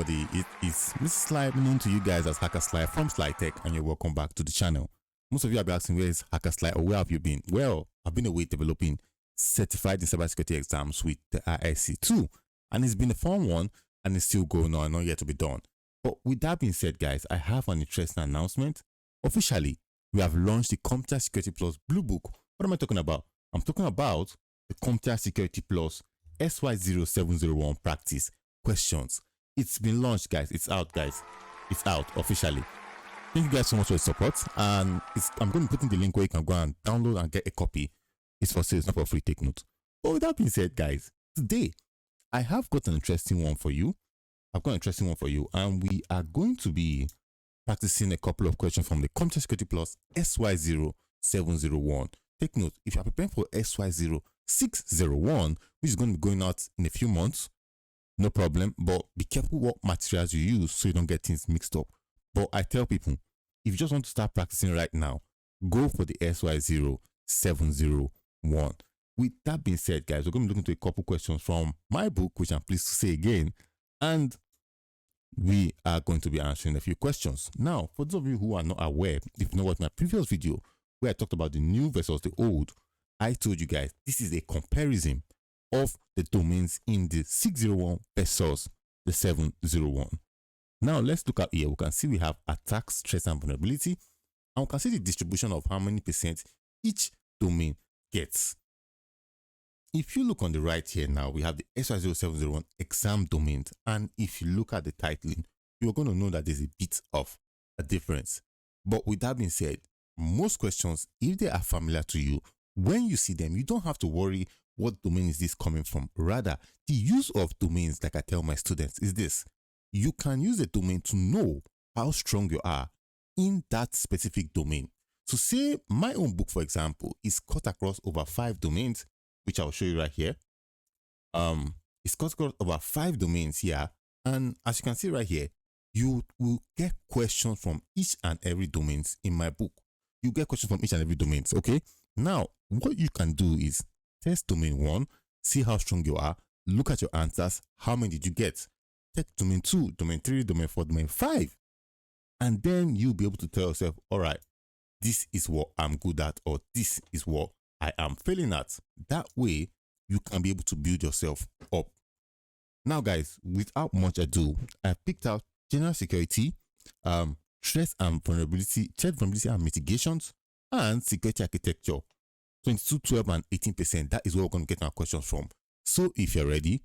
It is Mr. Sly, known to you guys as Hacker Sly from SLY-TECH, and you're welcome back to the channel. Most of you have been asking, where is Hacker Sly, or where have you been? Well, I've been away developing certified in cybersecurity exams with the ISC2, and it's been a fun one, and it's still going on, not yet to be done. But with that being said, guys, I have an interesting announcement. Officially, we have launched the Comptia Security Plus Blue Book. What am I talking about? I'm talking about the Comptia Security Plus SY0-701 Practice questions. It's been launched, guys. It's out, guys. It's out officially. Thank you guys so much for your support. And I'm going to put in the link where you can go and download and get a copy. It's for sale, it's not for free. Take note. But with that being said, guys, today I have got an interesting one for you. And we are going to be practicing a couple of questions from the Comptia Security Plus SY0-701. Take note, if you are preparing for SY0-601, which is going to be going out in a few months, no problem, but be careful what materials you use so you don't get things mixed up. But I tell people, if you just want to start practicing right now, go for the SY0-701. With that being said, guys, we're going to be looking into a couple questions from my book, which I'm pleased to say again, and we are going to be answering a few questions. Now, for those of you who are not aware, if you know what my previous video where I talked about the new versus the old, I told you guys this is a comparison of the domains in the 601 versus the 701. Now let's look at here. We can see we have attacks, threats, and vulnerability, and we can see the distribution of how many percent each domain gets. If you look on the right here now, we have the SY0-701 exam domains, and if you look at the titling, you're going to know that there's a bit of a difference. But with that being said, most questions, if they are familiar to you, when you see them, you don't have to worry what domain is this coming from. Rather, the use of domains, like I tell my students, is this. You can use a domain to know how strong you are in that specific domain. So say my own book, for example, is cut across over 5 domains, which I'll show you right here. It's cut across over 5 domains here. And as you can see right here, you will get questions from each and every domains in my book. You get questions from each and every domains, okay? Now, what you can do is test domain 1, see how strong you are, look at your answers, how many did you get? Take domain 2, domain 3, domain 4, domain 5. And then you'll be able to tell yourself, all right, this is what I'm good at, or this is what I am failing at. That way, you can be able to build yourself up. Now, guys, without much ado, I picked out general security, threats and vulnerability, threat vulnerability and mitigations, and security architecture. 22, 12, and 18%. That is where we're going to get our questions from. So if you're ready,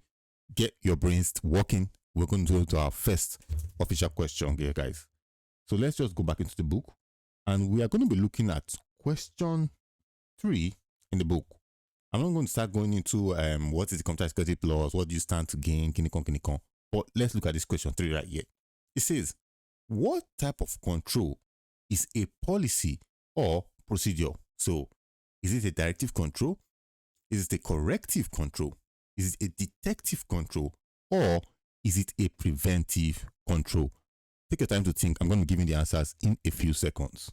get your brains working. We're going to go to our first official question here, guys. So let's just go back into the book, and we are going to be looking at question 3 in the book. I'm not going to start going into what is the Comptia Security Plus, what do you stand to gain, kinikon. But let's look at this question 3 right here. It says, what type of control is a policy or procedure? So is it a directive control? Is it a corrective control? Is it a detective control? Or is it a preventive control? Take your time to think. I'm going to give you the answers in a few seconds.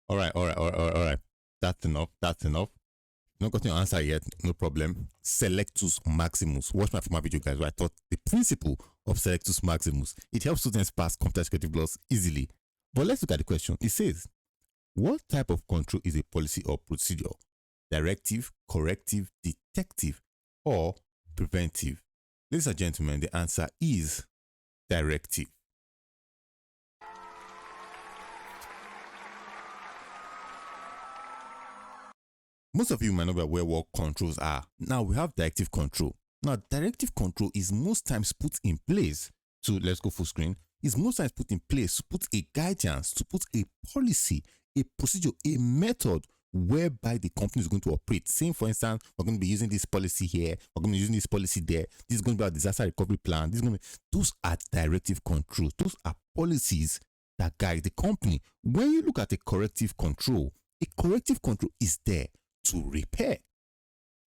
All right. That's enough. Not got your answer yet, no problem. Selectus maximus. Watch my former video, guys, where I taught the principle of Selectus maximus. It helps students pass Comptia Security Plus easily. But let's look at the question. It says, what type of control is a policy or procedure? Directive, corrective, detective, or preventive? Ladies and gentlemen, the answer is directive. Most of you might not be aware what controls are. Now we have directive control. Now directive control is most times put in place to, let's go full screen, is most times put in place to put a guidance, to put a policy, a procedure, a method whereby the company is going to operate. Saying, for instance, we're going to be using this policy here, we're going to be using this policy there, this is going to be our disaster recovery plan, those are directive controls. Those are policies that guide the company. When you look at a corrective control is there to repair.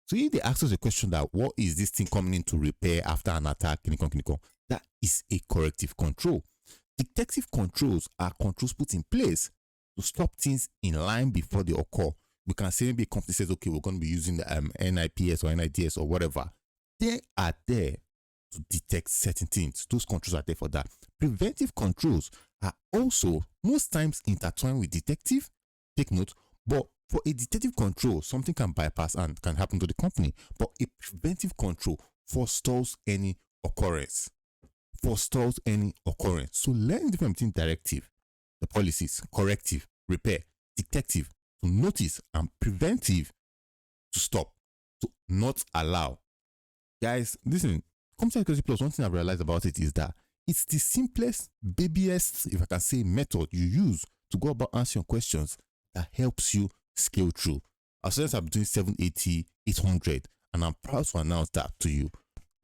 So if they ask us a question that what is this thing coming in to repair after an attack, that is a corrective control. Detective controls are controls put in place to stop things in line before they occur. We can say maybe a company says, okay, we're going to be using the NIPS or NIDS or whatever. They are there to detect certain things. Those controls are there for that. Preventive controls are also most times intertwined with detective. Take note, but for a detective control, something can bypass and can happen to the company. But a preventive control forestalls any occurrence. Forestalls any occurrence. So learn the difference between directive, the policies, corrective, repair, detective, to notice, and preventive, to stop, to not allow. Guys, listen, Comptia Security Plus, one thing I've realized about it is that it's the simplest, babyest, if I can say, method you use to go about answering questions that helps you scale through. Our students are doing 780, 800, and I'm proud to announce that to you.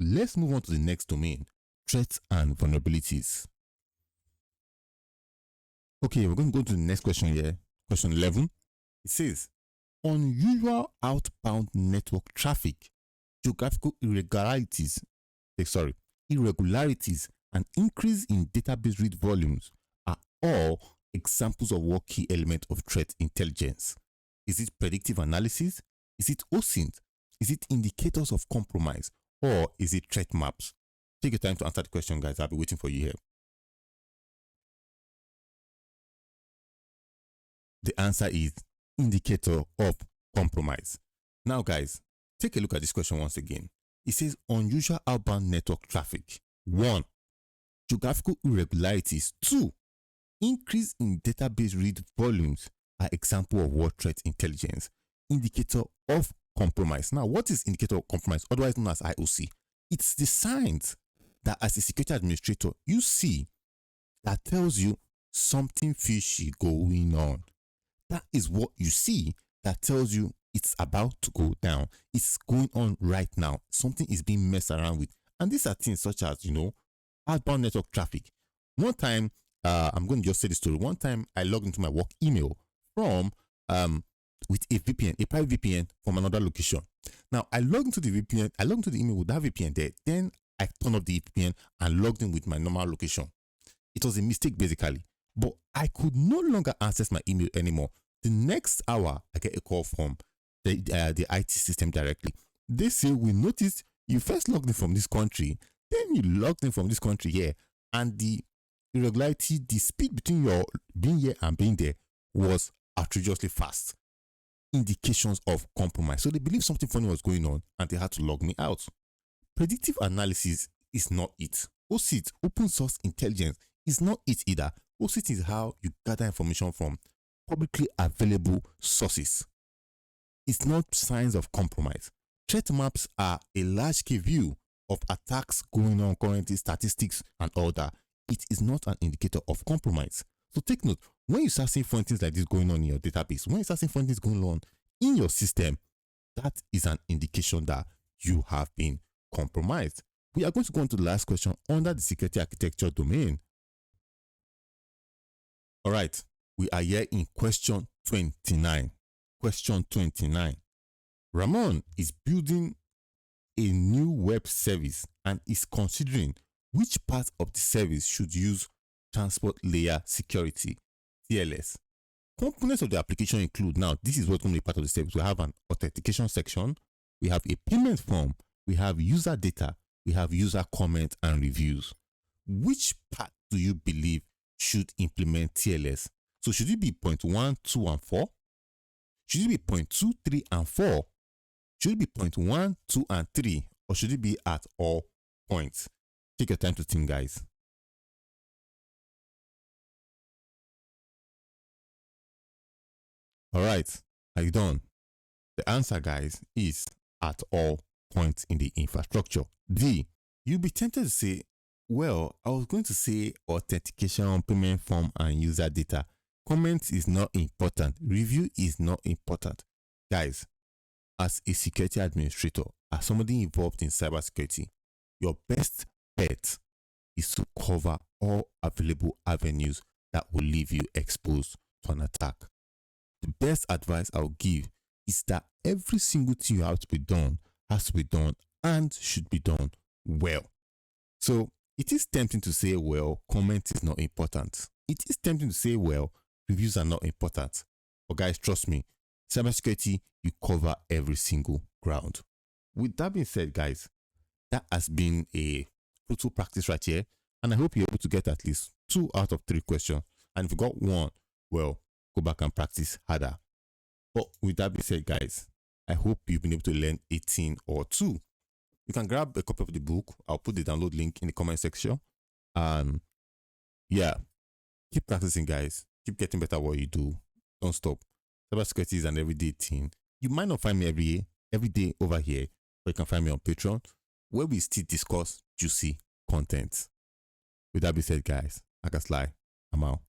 Let's move on to the next domain, threats and vulnerabilities. Okay, we're going to go to the next question here. Question 11. It says, unusual outbound network traffic, geographical irregularities, and increase in database read volumes are all examples of what key element of threat intelligence. Is it predictive analysis? Is it OSINT? Is it indicators of compromise? Or is it threat maps? Take your time to answer the question, guys. I'll be waiting for you here. The answer is indicator of compromise. Now, guys, take a look at this question once again. It says unusual outbound network traffic. 1. Geographical irregularities. 2. Increase in database read volumes are example of what threat intelligence. Indicator of compromise. Now, what is indicator of compromise, otherwise known as IOC? It's the signs that as a security administrator you see that tells you something fishy going on. That is what you see that tells you it's about to go down. It's going on right now. Something is being messed around with. And these are things such as, outbound network traffic. One time, I'm going to just say the story. One time I logged into my work email from with a VPN, a private VPN from another location. Now I logged into the VPN, I logged into the email with that VPN there. Then I turned off the VPN and logged in with my normal location. It was a mistake basically, but I could no longer access my email anymore. The next hour, I get a call from the IT system directly. They say, we noticed you first logged in from this country, then you logged in from this country here, and the irregularity, the speed between your being here and being there was outrageously fast. Indications of compromise. So they believe something funny was going on and they had to log me out. Predictive analysis is not it. OSIT, open source intelligence, is not it either. OSIT is how you gather information from publicly available sources. It's not signs of compromise. Threat maps are a large-scale view of attacks going on currently, statistics and all that. It is not an indicator of compromise. So take note, when you start seeing funny things like this going on in your database, when you start seeing funny things going on in your system, that is an indication that you have been compromised. We are going to go on to the last question under the security architecture domain. All right, we are here in question 29. Question 29. Ramon is building a new web service and is considering which part of the service should use transport layer security, TLS. Components of the application include, now this is what's going to be part of the service. We have an authentication section, we have a payment form, we have user data, we have user comment and reviews. Which part do you believe should implement TLS? So should it be point 1, 2, and 4? Should it be point 2, 3, and 4? Should it be point 1, 2, and 3? Or should it be at all points? Take your time to think, guys. All right, are you done? The answer, guys, is at all points in the infrastructure. D. You'll be tempted to say, well, I was going to say authentication, payment form, and user data. Comment is not important. Review is not important. Guys, as a security administrator, as somebody involved in cybersecurity, your best bet is to cover all available avenues that will leave you exposed to an attack. The best advice I'll give is that every single thing you have to be done has to be done and should be done well. So it is tempting to say, well, comment is not important. It is tempting to say, well, reviews are not important. But guys, trust me, cybersecurity, you cover every single ground. With that being said, guys, that has been a fruitful practice right here. And I hope you're able to get at least 2 out of 3 questions. And if you got one, well, go back and practice harder. But with that being said, guys, I hope you've been able to learn 18 or 2. You can grab a copy of the book. I'll put the download link in the comment section. And yeah, keep practicing, guys. Keep getting better at what you do. Don't stop. Cybersecurity is an everyday thing. You might not find me every day over here, but you can find me on Patreon, where we still discuss juicy content. With that being said, guys, Hacker Sly, I'm out.